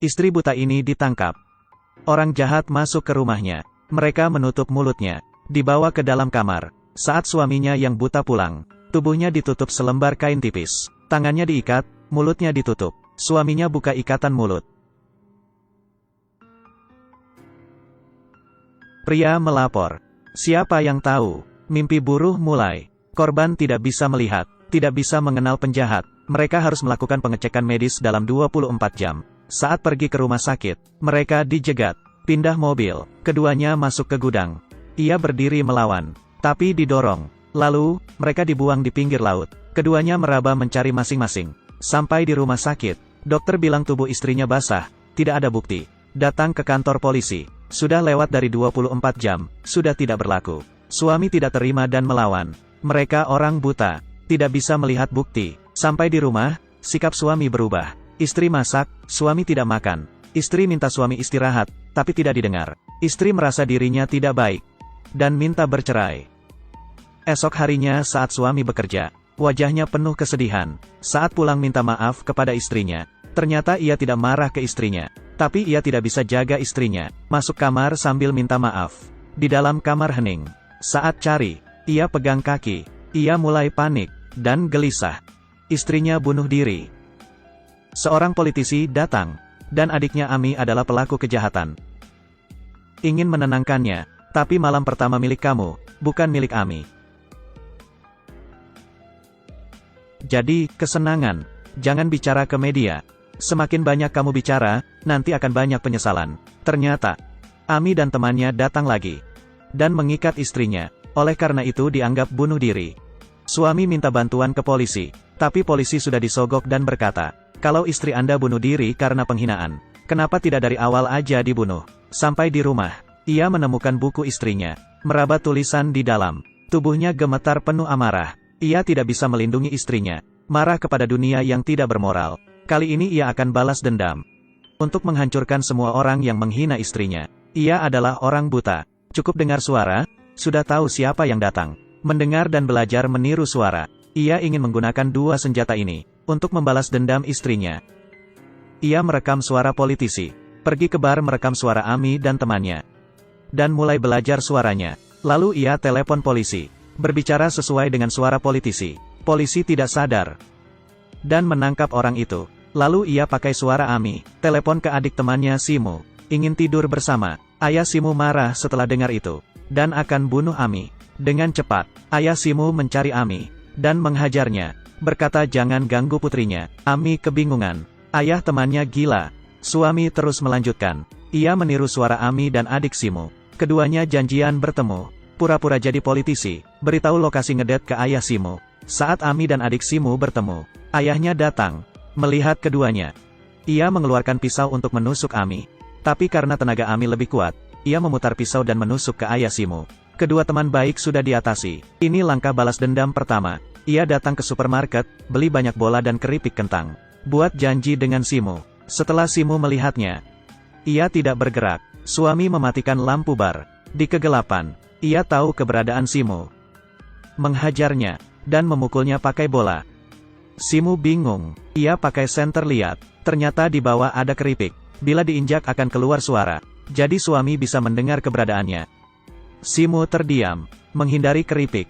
Istri buta ini ditangkap. Orang jahat masuk ke rumahnya. Mereka menutup mulutnya. Dibawa ke dalam kamar. Saat suaminya yang buta pulang, tubuhnya ditutup selembar kain tipis. Tangannya diikat, mulutnya ditutup. Suaminya buka ikatan mulut. Pria melapor. Siapa yang tahu? Mimpi buruh mulai. Korban tidak bisa melihat, tidak bisa mengenal penjahat. Mereka harus melakukan pengecekan medis dalam 24 jam. Saat pergi ke rumah sakit, mereka dijegat. Pindah mobil, keduanya masuk ke gudang. Ia berdiri melawan, tapi didorong. Lalu, mereka dibuang di pinggir laut. Keduanya meraba mencari masing-masing. Sampai di rumah sakit, dokter bilang tubuh istrinya basah, tidak ada bukti. Datang ke kantor polisi. Sudah lewat dari 24 jam, sudah tidak berlaku. Suami tidak terima dan melawan. Mereka orang buta, tidak bisa melihat bukti. Sampai di rumah, sikap suami berubah. Istri masak, suami tidak makan. Istri minta suami istirahat, tapi tidak didengar. Istri merasa dirinya tidak baik, dan minta bercerai. Esok harinya saat suami bekerja, wajahnya penuh kesedihan. Saat pulang minta maaf kepada istrinya. Ternyata ia tidak marah ke istrinya, tapi ia tidak bisa jaga istrinya. Masuk kamar sambil minta maaf. Di dalam kamar hening. Saat cari, ia pegang kaki. Ia mulai panik, dan gelisah. Istrinya bunuh diri. Seorang politisi datang, dan adiknya Ami adalah pelaku kejahatan. Ingin menenangkannya, tapi malam pertama milik kamu, bukan milik Ami. Jadi, kesenangan. Jangan bicara ke media. Semakin banyak kamu bicara, nanti akan banyak penyesalan. Ternyata, Ami dan temannya datang lagi. Dan mengikat istrinya. Oleh karena itu dianggap bunuh diri. Suami minta bantuan ke polisi. Tapi polisi sudah disogok dan berkata, kalau istri Anda bunuh diri karena penghinaan, kenapa tidak dari awal aja dibunuh? Sampai di rumah, ia menemukan buku istrinya. Meraba tulisan di dalam. Tubuhnya gemetar penuh amarah. Ia tidak bisa melindungi istrinya. Marah kepada dunia yang tidak bermoral. Kali ini ia akan balas dendam. Untuk menghancurkan semua orang yang menghina istrinya. Ia adalah orang buta. Cukup dengar suara, sudah tahu siapa yang datang. Mendengar dan belajar meniru suara. Ia ingin menggunakan dua senjata ini untuk membalas dendam istrinya. Ia merekam suara politisi. Pergi ke bar merekam suara Ami dan temannya. Dan mulai belajar suaranya. Lalu ia telepon polisi. Berbicara sesuai dengan suara politisi. Polisi tidak sadar. Dan menangkap orang itu. Lalu ia pakai suara Ami. Telepon ke adik temannya Simu. Ingin tidur bersama. Ayah Simu marah setelah dengar itu. Dan akan bunuh Ami. Dengan cepat, ayah Simu mencari Ami. Dan menghajarnya. Berkata jangan ganggu putrinya. Ami kebingungan. Ayah temannya gila. Suami terus melanjutkan. Ia meniru suara Ami dan adik Simu. Keduanya janjian bertemu. Pura-pura jadi politisi. Beritahu lokasi ngedet ke ayah Simu. Saat Ami dan adik Simu bertemu, ayahnya datang. Melihat keduanya. Ia mengeluarkan pisau untuk menusuk Ami. Tapi karena tenaga Ami lebih kuat, ia memutar pisau dan menusuk ke ayah Simu. Kedua teman baik sudah diatasi. Ini langkah balas dendam pertama. Ia datang ke supermarket, beli banyak bola dan keripik kentang. Buat janji dengan Simu. Setelah Simu melihatnya, ia tidak bergerak. Suami mematikan lampu bar. Di kegelapan, ia tahu keberadaan Simu. Menghajarnya, dan memukulnya pakai bola. Simu bingung. Ia pakai senter lihat. Ternyata di bawah ada keripik. Bila diinjak akan keluar suara. Jadi suami bisa mendengar keberadaannya. Simu terdiam, menghindari keripik.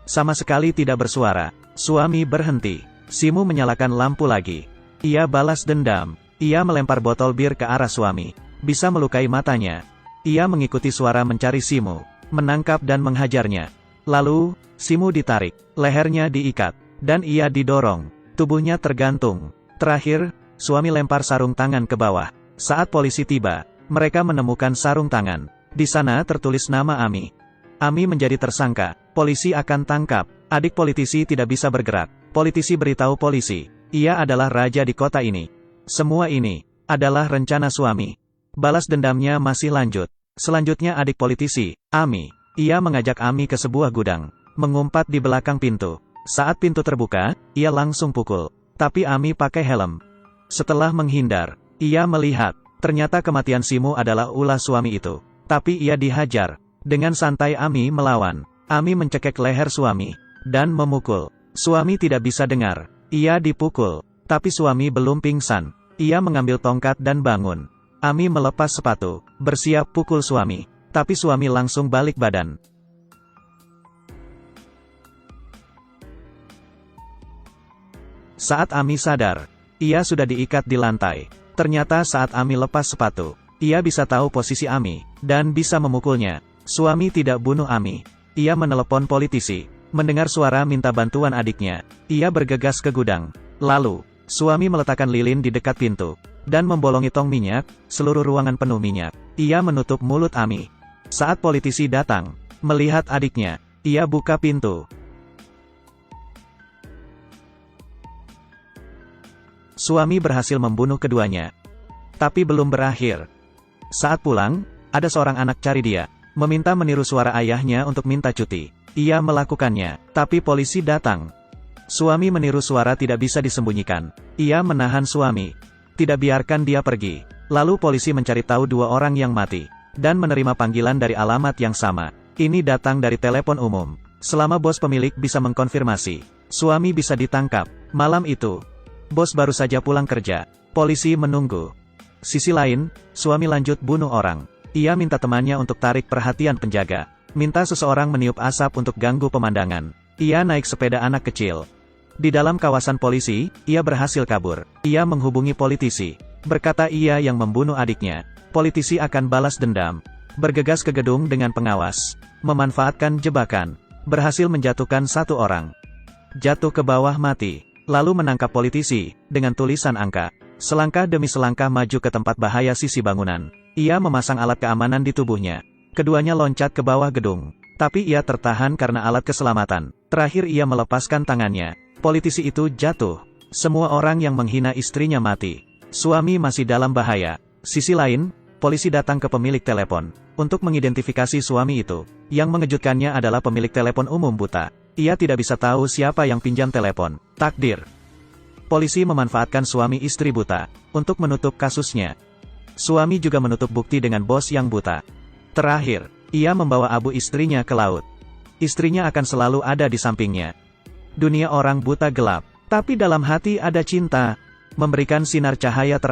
Sama sekali tidak bersuara. Suami berhenti. Simu menyalakan lampu lagi. Ia balas dendam. Ia melempar botol bir ke arah suami. Bisa melukai matanya. Ia mengikuti suara mencari Simu. Menangkap dan menghajarnya. Lalu, Simu ditarik. Lehernya diikat. Dan ia didorong. Tubuhnya tergantung. Terakhir, suami lempar sarung tangan ke bawah. Saat polisi tiba, mereka menemukan sarung tangan. Di sana tertulis nama Ami. Ami menjadi tersangka. Polisi akan tangkap. Adik politisi tidak bisa bergerak. Politisi beritahu polisi. Ia adalah raja di kota ini. Semua ini adalah rencana suami. Balas dendamnya masih lanjut. Selanjutnya adik politisi, Ami. Ia mengajak Ami ke sebuah gudang. Mengumpat di belakang pintu. Saat pintu terbuka, ia langsung pukul. Tapi Ami pakai helm. Setelah menghindar, ia melihat. Ternyata kematian Simu adalah ulah suami itu. Tapi ia dihajar. Dengan santai Ami melawan. Ami mencekek leher suami. Dan memukul. Suami tidak bisa dengar. Ia dipukul. Tapi suami belum pingsan. Ia mengambil tongkat dan bangun. Ami melepas sepatu, bersiap pukul suami. Tapi suami langsung balik badan. Saat Ami sadar, ia sudah diikat di lantai. Ternyata saat Ami lepas sepatu, ia bisa tahu posisi Ami, dan bisa memukulnya. Suami tidak bunuh Ami. Ia menelepon politisi. Mendengar suara minta bantuan adiknya, ia bergegas ke gudang. Lalu, suami meletakkan lilin di dekat pintu, dan membolongi tong minyak, seluruh ruangan penuh minyak. Ia menutup mulut Ami. Saat politisi datang, melihat adiknya, ia buka pintu. Suami berhasil membunuh keduanya. Tapi belum berakhir. Saat pulang, ada seorang anak cari dia, meminta meniru suara ayahnya untuk minta cuti. Ia melakukannya, tapi polisi datang. Suami meniru suara tidak bisa disembunyikan. Ia menahan suami. Tidak biarkan dia pergi. Lalu polisi mencari tahu 2 orang yang mati. Dan menerima panggilan dari alamat yang sama. Ini datang dari telepon umum. Selama bos pemilik bisa mengkonfirmasi, suami bisa ditangkap. Malam itu, bos baru saja pulang kerja. Polisi menunggu. Sisi lain, suami lanjut bunuh orang. Ia minta temannya untuk tarik perhatian penjaga. Minta seseorang meniup asap untuk ganggu pemandangan. Ia naik sepeda anak kecil. Di dalam kawasan polisi, ia berhasil kabur. Ia menghubungi politisi. Berkata ia yang membunuh adiknya. Politisi akan balas dendam. Bergegas ke gedung dengan pengawas. Memanfaatkan jebakan. Berhasil menjatuhkan 1 orang. Jatuh ke bawah mati. Lalu menangkap politisi, dengan tulisan angka. Selangkah demi selangkah maju ke tempat bahaya sisi bangunan. Ia memasang alat keamanan di tubuhnya. Keduanya loncat ke bawah gedung. Tapi ia tertahan karena alat keselamatan. Terakhir ia melepaskan tangannya. Politisi itu jatuh. Semua orang yang menghina istrinya mati. Suami masih dalam bahaya. Sisi lain, polisi datang ke pemilik telepon. Untuk mengidentifikasi suami itu. Yang mengejutkannya adalah pemilik telepon umum buta. Ia tidak bisa tahu siapa yang pinjam telepon. Takdir. Polisi memanfaatkan suami istri buta. Untuk menutup kasusnya. Suami juga menutup bukti dengan bos yang buta. Terakhir, ia membawa abu istrinya ke laut. Istrinya akan selalu ada di sampingnya. Dunia orang buta gelap, tapi dalam hati ada cinta, memberikan sinar cahaya terang.